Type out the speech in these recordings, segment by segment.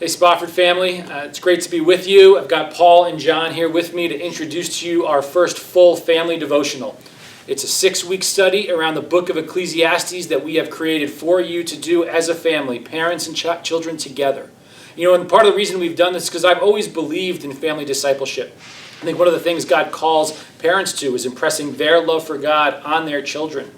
Hey Spofford family, it's great to be with you. I've got Paul and John here with me to introduce to you our first full family devotional. It's a 6-week study around the Book of Ecclesiastes that we have created for you to do as a family, parents and children together. You know, and part of the reason we've done this is because I've always believed in family discipleship. I think one of the things God calls parents to is impressing their love for God on their children.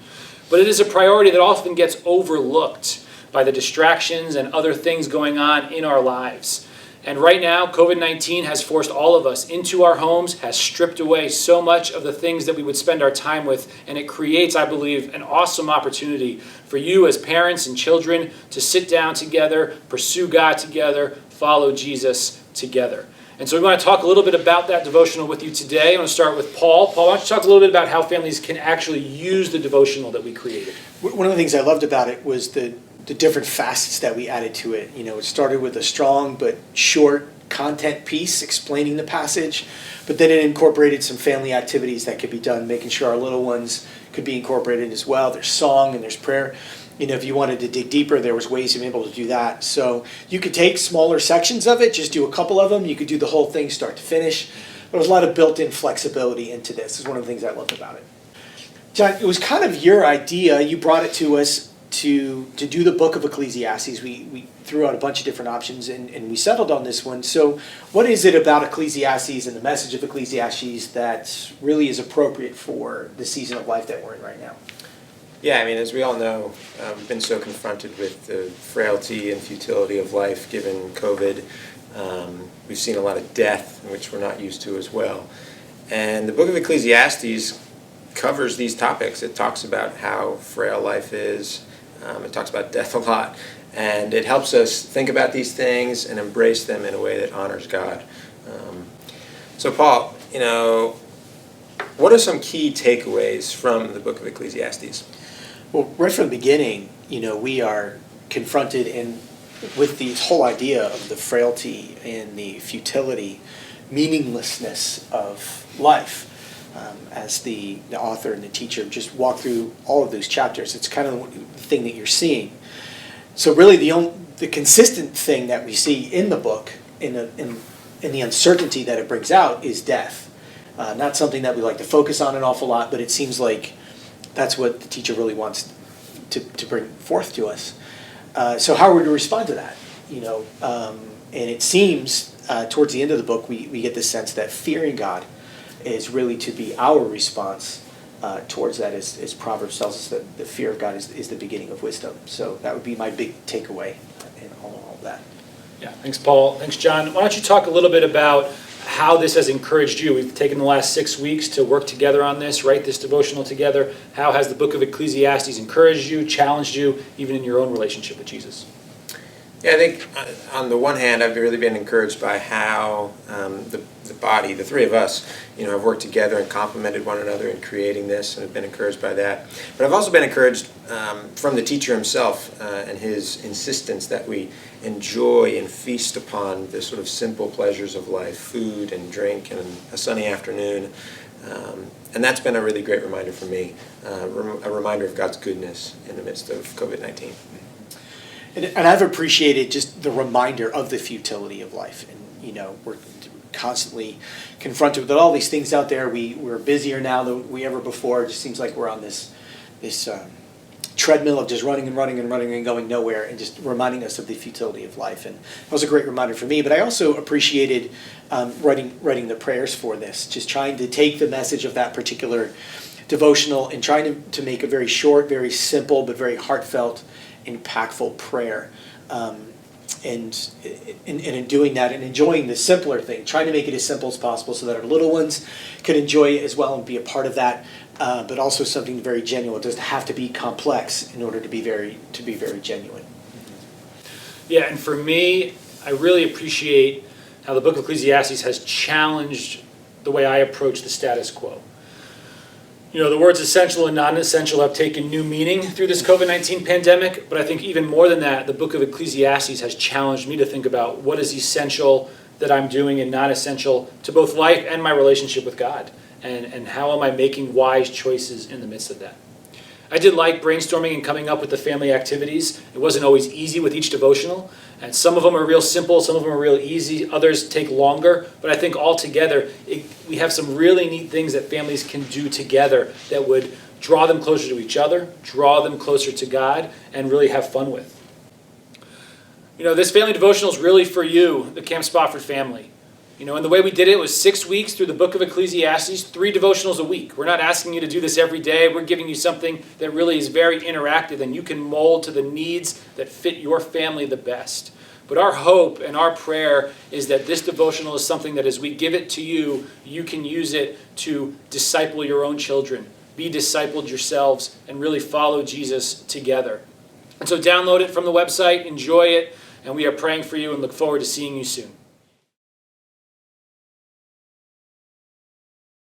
But it is a priority that often gets overlooked by the distractions and other things going on in our lives. And right now, COVID-19 has forced all of us into our homes, has stripped away so much of the things that we would spend our time with, and it creates, I believe, an awesome opportunity for you as parents and children to sit down together, pursue God together, follow Jesus together. And so we want to talk a little bit about that devotional with you today. I want to start with Paul. Paul, why don't you talk a little bit about how families can actually use the devotional that we created? One of the things I loved about it was the different facets that we added to it. You know, it started with a strong but short content piece explaining the passage, but then it incorporated some family activities that could be done, making sure our little ones could be incorporated as well. There's song and there's prayer. You know, if you wanted to dig deeper, there was ways to be able to do that. So you could take smaller sections of it, just do a couple of them. You could do the whole thing start to finish. But there's a lot of built-in flexibility into this. Is one of the things I loved about it. John, it was kind of your idea. You brought it to us to do the Book of Ecclesiastes. We threw out a bunch of different options and we settled on this one. So what is it about Ecclesiastes and the message of Ecclesiastes that really is appropriate for the season of life that we're in right now? Yeah, I mean, as we all know, we've been so confronted with the frailty and futility of life given COVID. We've seen a lot of death, which we're not used to as well. And the Book of Ecclesiastes covers these topics. It talks about how frail life is. It talks about death a lot. And it helps us think about these things and embrace them in a way that honors God. So Paul, you know, what are some key takeaways from the Book of Ecclesiastes? Well, right from the beginning, you know, we are confronted with the whole idea of the frailty and the futility, meaninglessness of life. As the author and the teacher just walk through all of those chapters, it's kind of the thing that you're seeing. So really the consistent thing that we see in the book, in the uncertainty that it brings out, is death. Not something that we like to focus on an awful lot, but it seems like that's what the teacher really wants to bring forth to us. So how are we to respond to that? You know, and it seems towards the end of the book we get this sense that fearing God is really to be our response towards that, as Proverbs tells us that the fear of God is the beginning of wisdom. So that would be my big takeaway in all of that. Yeah, thanks Paul. Thanks John. Why don't you talk a little bit about how this has encouraged you? We've taken the last 6 weeks to work together on this, write this devotional together. How has the Book of Ecclesiastes encouraged you, challenged you, even in your own relationship with Jesus? Yeah, I think on the one hand, I've really been encouraged by how the body, the three of us, you know, have worked together and complemented one another in creating this, and have been encouraged by that. But I've also been encouraged from the teacher himself and his insistence that we enjoy and feast upon the sort of simple pleasures of life, food and drink and a sunny afternoon. And that's been a really great reminder for me, a reminder of God's goodness in the midst of COVID-19. And I've appreciated just the reminder of the futility of life. And, you know, we're constantly confronted with all these things out there. We're busier now than we ever before. It just seems like we're on this treadmill of just running and running and running and going nowhere, and just reminding us of the futility of life. And that was a great reminder for me. But I also appreciated writing the prayers for this, just trying to take the message of that particular devotional and trying to make a very short, very simple, but very heartfelt, impactful prayer, and in doing that and enjoying the simpler thing, trying to make it as simple as possible so that our little ones can enjoy it as well and be a part of that, but also something very genuine. It doesn't have to be complex in order to be very genuine. Yeah, and for me, I really appreciate how the Book of Ecclesiastes has challenged the way I approach the status quo. You know, the words essential and non-essential have taken new meaning through this COVID-19 pandemic, but I think even more than that, the Book of Ecclesiastes has challenged me to think about what is essential that I'm doing and not essential to both life and my relationship with God, and how am I making wise choices in the midst of that. I did like brainstorming and coming up with the family activities. It wasn't always easy with each devotional, and some of them are real simple, some of them are real easy, others take longer, but I think altogether we have some really neat things that families can do together that would draw them closer to each other, draw them closer to God, and really have fun with. This family devotional is really for you, the Camp Spofford family. And the way we did it was 6 weeks through the Book of Ecclesiastes, 3 devotionals a week. We're not asking you to do this every day. We're giving you something that really is very interactive and you can mold to the needs that fit your family the best. But our hope and our prayer is that this devotional is something that as we give it to you, you can use it to disciple your own children, be discipled yourselves, and really follow Jesus together. And so download it from the website, enjoy it, and we are praying for you and look forward to seeing you soon.